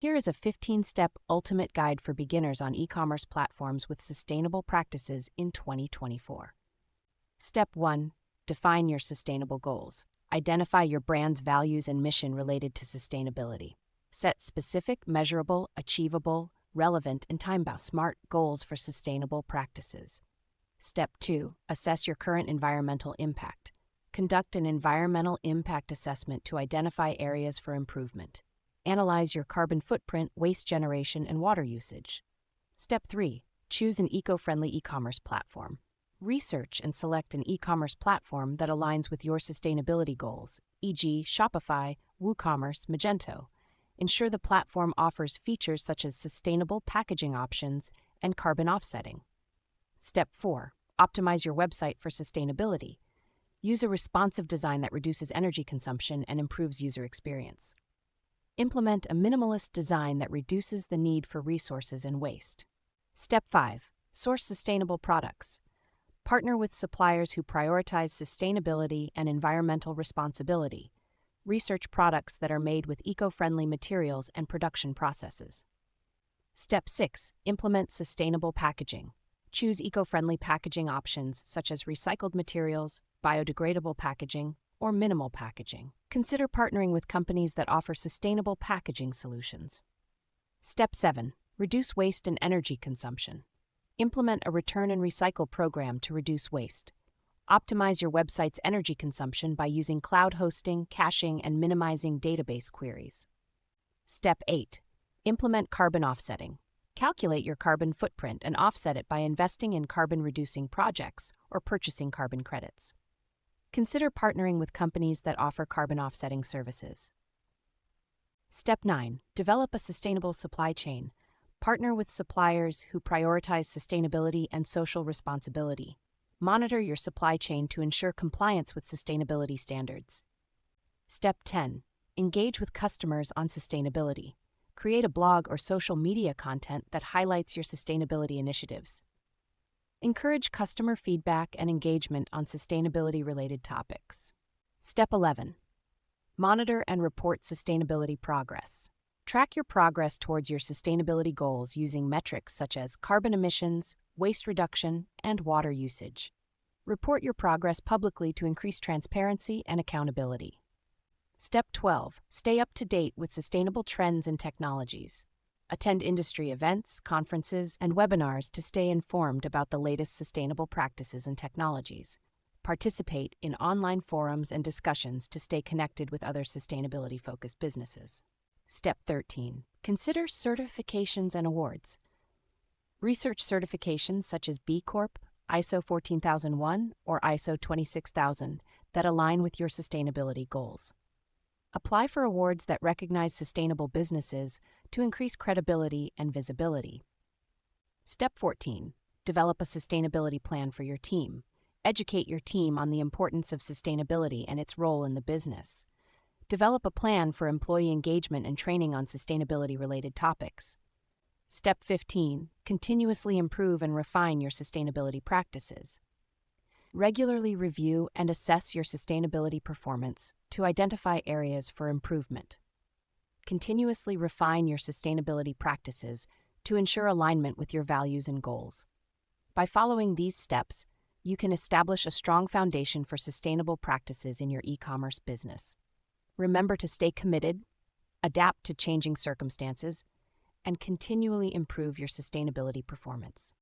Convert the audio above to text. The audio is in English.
Here is a 15-step ultimate guide for beginners on e-commerce platforms with sustainable practices in 2024. Step 1. Define your sustainable goals. Identify your brand's values and mission related to sustainability. Set specific, measurable, achievable, relevant, and time-bound SMART goals for sustainable practices. Step 2. Assess your current environmental impact. Conduct an environmental impact assessment to identify areas for improvement. Analyze your carbon footprint, waste generation, and water usage. Step 3. Choose an eco-friendly e-commerce platform. Research and select an e-commerce platform that aligns with your sustainability goals, e.g., Shopify, WooCommerce, Magento. Ensure the platform offers features such as sustainable packaging options and carbon offsetting. Step 4. Optimize your website for sustainability. Use a responsive design that reduces energy consumption and improves user experience. Implement a minimalist design that reduces the need for resources and waste. Step 5. Source sustainable products. Partner with suppliers who prioritize sustainability and environmental responsibility. Research products that are made with eco-friendly materials and production processes. Step 6. Implement sustainable packaging. Choose eco-friendly packaging options such as recycled materials, biodegradable packaging, or minimal packaging. Consider partnering with companies that offer sustainable packaging solutions. Step 7. Reduce waste and energy consumption. Implement a return and recycle program to reduce waste. Optimize your website's energy consumption by using cloud hosting, caching, and minimizing database queries. Step 8. Implement carbon offsetting. Calculate your carbon footprint and offset it by investing in carbon-reducing projects or purchasing carbon credits. Consider partnering with companies that offer carbon offsetting services. Step 9. Develop a sustainable supply chain. Partner with suppliers who prioritize sustainability and social responsibility. Monitor your supply chain to ensure compliance with sustainability standards. Step 10. Engage with customers on sustainability. Create a blog or social media content that highlights your sustainability initiatives. Encourage customer feedback and engagement on sustainability-related topics. Step 11. Monitor and report sustainability progress. Track your progress towards your sustainability goals using metrics such as carbon emissions, waste reduction, and water usage. Report your progress publicly to increase transparency and accountability. Step 12. Stay up to date with sustainable trends and technologies. Attend industry events, conferences, and webinars to stay informed about the latest sustainable practices and technologies. Participate in online forums and discussions to stay connected with other sustainability-focused businesses. Step 13. Consider certifications and awards. Research certifications such as B Corp, ISO 14001, or ISO 26000 that align with your sustainability goals. Apply for awards that recognize sustainable businesses to increase credibility and visibility. Step 14. Develop a sustainability plan for your team. Educate your team on the importance of sustainability and its role in the business. Develop a plan for employee engagement and training on sustainability-related topics. Step 15. Continuously improve and refine your sustainability practices. Regularly review and assess your sustainability performance to identify areas for improvement. Continuously refine your sustainability practices to ensure alignment with your values and goals. By following these steps, you can establish a strong foundation for sustainable practices in your e-commerce business. Remember to stay committed, adapt to changing circumstances, and continually improve your sustainability performance.